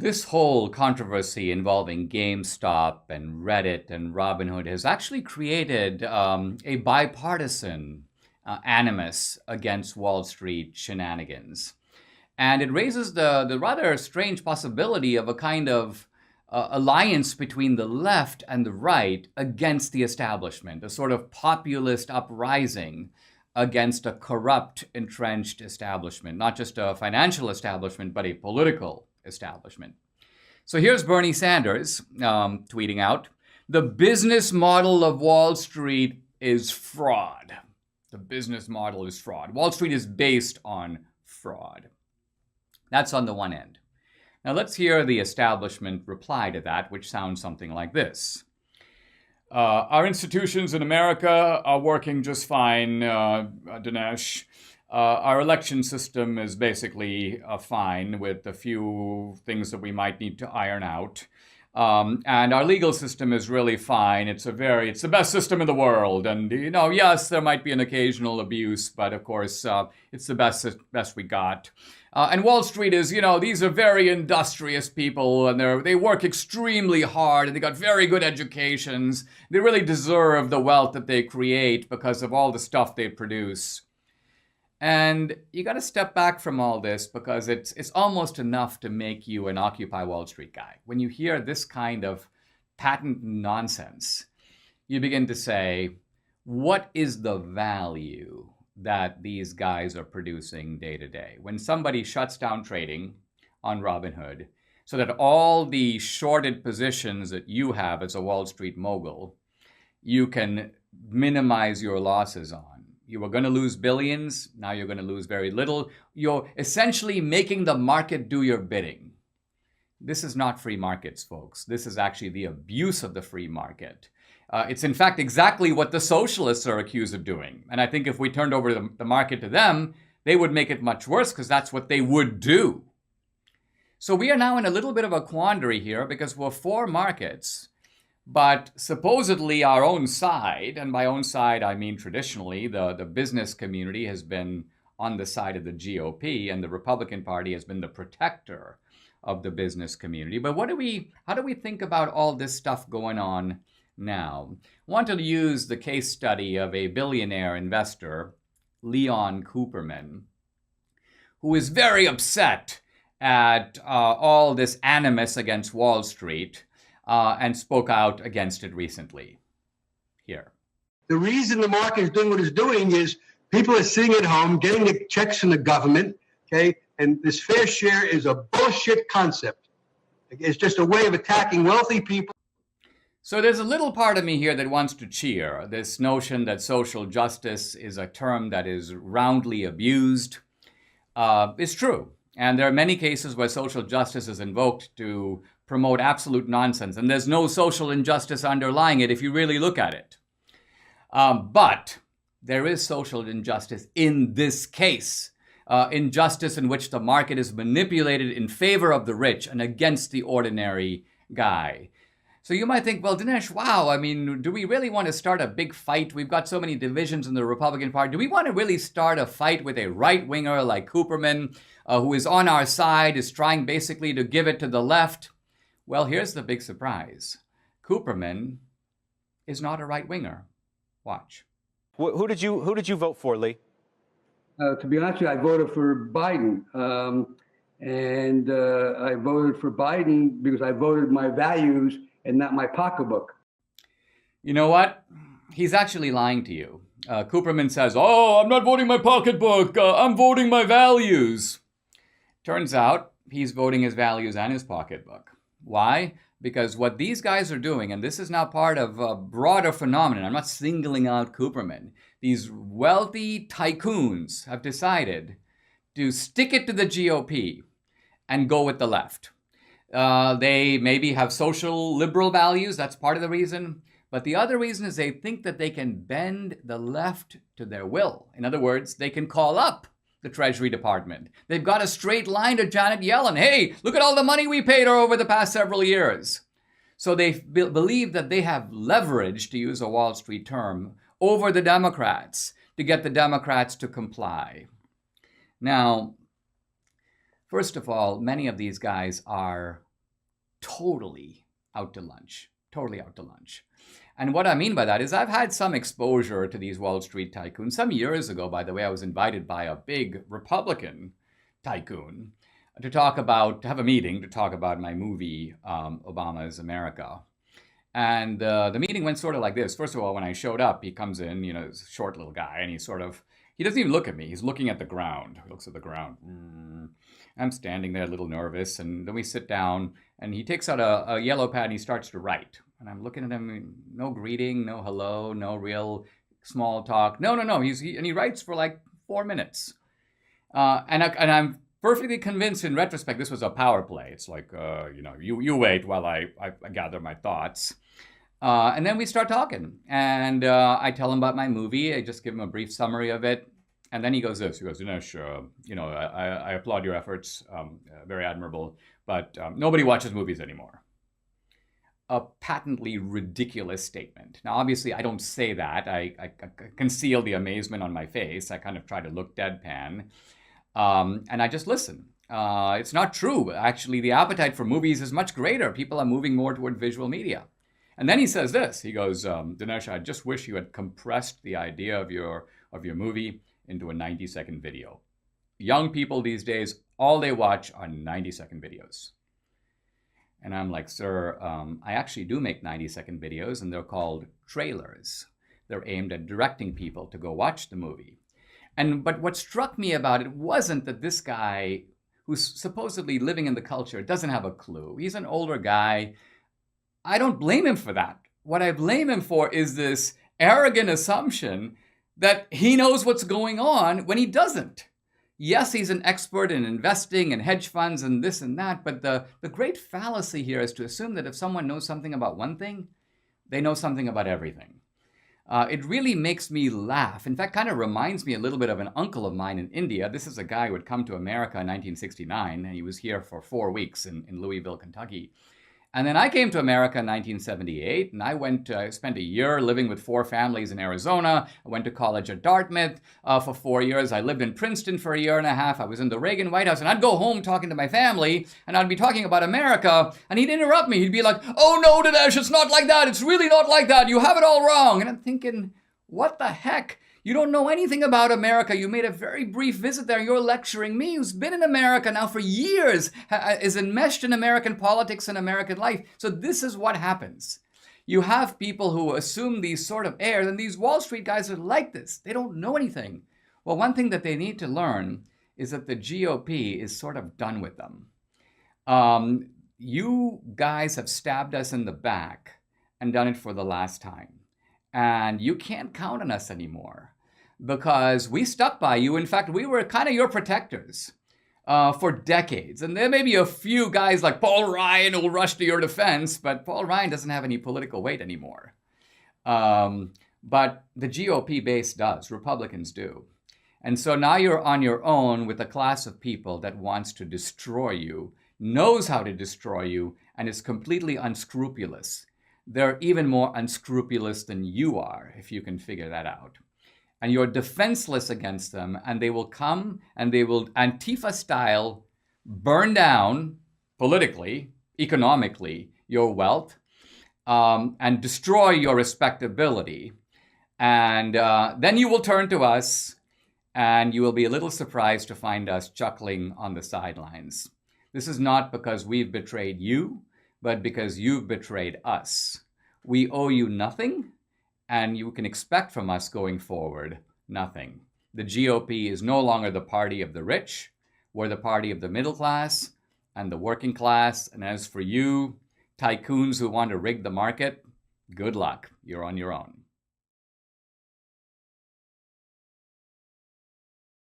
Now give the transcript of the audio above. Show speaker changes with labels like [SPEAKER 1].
[SPEAKER 1] This whole controversy involving GameStop and Reddit and Robinhood has actually created a bipartisan animus against Wall Street shenanigans. And it raises the rather strange possibility of a kind of alliance between the left and the right against the establishment, a sort of populist uprising against a corrupt, entrenched establishment, not just a financial establishment, but a political establishment. So here's Bernie Sanders tweeting out, "The business model of Wall Street is fraud. The business model is fraud. Wall Street is based on fraud." That's on the one end. Now let's hear the establishment reply to that, which sounds something like this. Our institutions in America are working just fine, Dinesh. Our election system is basically fine with a few things that we might need to iron out. And our legal system is really fine. It's the best system in the world. And, yes, there might be an occasional abuse, but of course, it's the best we got. And Wall Street is, these are very industrious people, and they work extremely hard, and they got very good educations. They really deserve the wealth that they create because of all the stuff they produce. And you got to step back from all this because it's almost enough to make you an Occupy Wall Street guy. When you hear this kind of patent nonsense, you begin to say, what is the value that these guys are producing day to day? When somebody shuts down trading on Robinhood so that all the shorted positions that you have as a Wall Street mogul, you can minimize your losses on. You were going to lose billions, now you're going to lose very little. You're essentially making the market do your bidding. This is not free markets, folks. This is actually the abuse of the free market. It's in fact exactly what the socialists are accused of doing. And I think if we turned over the market to them, they would make it much worse because that's what they would do. So we are now in a little bit of a quandary here because we're for markets, but supposedly our own side, and by own side I mean traditionally, the business community has been on the side of the GOP, and the Republican Party has been the protector of the business community. But how do we think about all this stuff going on now? I want to use the case study of a billionaire investor, Leon Cooperman, who is very upset at all this animus against Wall Street, and spoke out against it recently. Here.
[SPEAKER 2] The reason the market is doing what it's doing is people are sitting at home, getting the checks from the government, okay? And this fair share is a bullshit concept. It's just a way of attacking wealthy people.
[SPEAKER 1] So there's a little part of me here that wants to cheer this notion that social justice is a term that is roundly abused. It's true. And there are many cases where social justice is invoked to promote absolute nonsense, and there's no social injustice underlying it if you really look at it. But there is social injustice in this case, injustice in which the market is manipulated in favor of the rich and against the ordinary guy. So you might think, well, Dinesh, wow, I mean, do we really want to start a big fight? We've got so many divisions in the Republican Party. Do we want to really start a fight with a right-winger like Cooperman, who is on our side, is trying basically to give it to the left? Well, here's the big surprise. Cooperman is not a right-winger. Watch.
[SPEAKER 3] Who did you vote for, Lee?
[SPEAKER 4] To be honest with you, I voted for Biden. I voted for Biden because I voted my values and not my pocketbook.
[SPEAKER 1] You know what? He's actually lying to you. Cooperman says, I'm not voting my pocketbook. I'm voting my values. Turns out he's voting his values and his pocketbook. Why? Because what these guys are doing, and this is now part of a broader phenomenon, I'm not singling out Cooperman, these wealthy tycoons have decided to stick it to the GOP and go with the left. They maybe have social liberal values, that's part of the reason, but the other reason is they think that they can bend the left to their will. In other words, they can call up the Treasury Department. They've got a straight line to Janet Yellen. Hey, look at all the money we paid her over the past several years. So they believe that they have leverage, to use a Wall Street term, over the Democrats to get the Democrats to comply. Now, first of all, many of these guys are totally out to lunch. Totally out to lunch. And what I mean by that is I've had some exposure to these Wall Street tycoons. Some years ago, by the way, I was invited by a big Republican tycoon to have a meeting to talk about my movie, Obama's America. And the meeting went sort of like this. First of all, when I showed up, he comes in, he's a short little guy, and he doesn't even look at me. He's looking at the ground. He looks at the ground. I'm standing there a little nervous, and then we sit down, and he takes out a yellow pad, and he starts to write. And I'm looking at him, no greeting, no hello, no real small talk. No. He writes for like 4 minutes. And I'm perfectly convinced in retrospect this was a power play. It's like, you wait while I gather my thoughts. And then we start talking. And I tell him about my movie. I just give him a brief summary of it. And then he goes this. He goes, Dinesh, I applaud your efforts. Very admirable. But nobody watches movies anymore. A patently ridiculous statement. Now, obviously, I don't say that. I conceal the amazement on my face. I kind of try to look deadpan. And I just listen. It's not true. Actually, the appetite for movies is much greater. People are moving more toward visual media. And then he says this. He goes, Dinesh, I just wish you had compressed the idea of your movie into a 90-second video. Young people these days, all they watch are 90-second videos. And I'm like, sir, I actually do make 90-second videos, and they're called trailers. They're aimed at directing people to go watch the movie. But what struck me about it wasn't that this guy, who's supposedly living in the culture, doesn't have a clue. He's an older guy. I don't blame him for that. What I blame him for is this arrogant assumption that he knows what's going on when he doesn't. Yes, he's an expert in investing and hedge funds and this and that, but the great fallacy here is to assume that if someone knows something about one thing, they know something about everything. It really makes me laugh. In fact, kind of reminds me a little bit of an uncle of mine in India. This is a guy who had come to America in 1969, and he was here for 4 weeks in Louisville, Kentucky. And then I came to America in 1978, and I spent a year living with 4 families in Arizona. I went to college at Dartmouth for 4 years. I lived in Princeton for a year and a half. I was in the Reagan White House, and I'd go home talking to my family, and I'd be talking about America, and he'd interrupt me. He'd be like, oh no, Dinesh, it's not like that. It's really not like that. You have it all wrong. And I'm thinking, what the heck? You don't know anything about America. You made a very brief visit there. You're lecturing me, who's been in America now for years, is enmeshed in American politics and American life. So this is what happens. You have people who assume these sort of airs, and these Wall Street guys are like this. They don't know anything. Well, one thing that they need to learn is that the GOP is sort of done with them. You guys have stabbed us in the back and done it for the last time. And you can't count on us anymore because we stuck by you. In fact, we were kind of your protectors for decades. And there may be a few guys like Paul Ryan who will rush to your defense, but Paul Ryan doesn't have any political weight anymore. But the GOP base does. Republicans do. And so now you're on your own with a class of people that wants to destroy you, knows how to destroy you, and is completely unscrupulous. They're even more unscrupulous than you are, if you can figure that out. And you're defenseless against them, and they will come and they will Antifa style burn down politically, economically, your wealth, and destroy your respectability. And then you will turn to us, and you will be a little surprised to find us chuckling on the sidelines. This is not because we've betrayed you, but because you've betrayed us. We owe you nothing, and you can expect from us going forward nothing. The GOP is no longer the party of the rich. We're the party of the middle class and the working class. And as for you, tycoons who want to rig the market, good luck. You're on your own.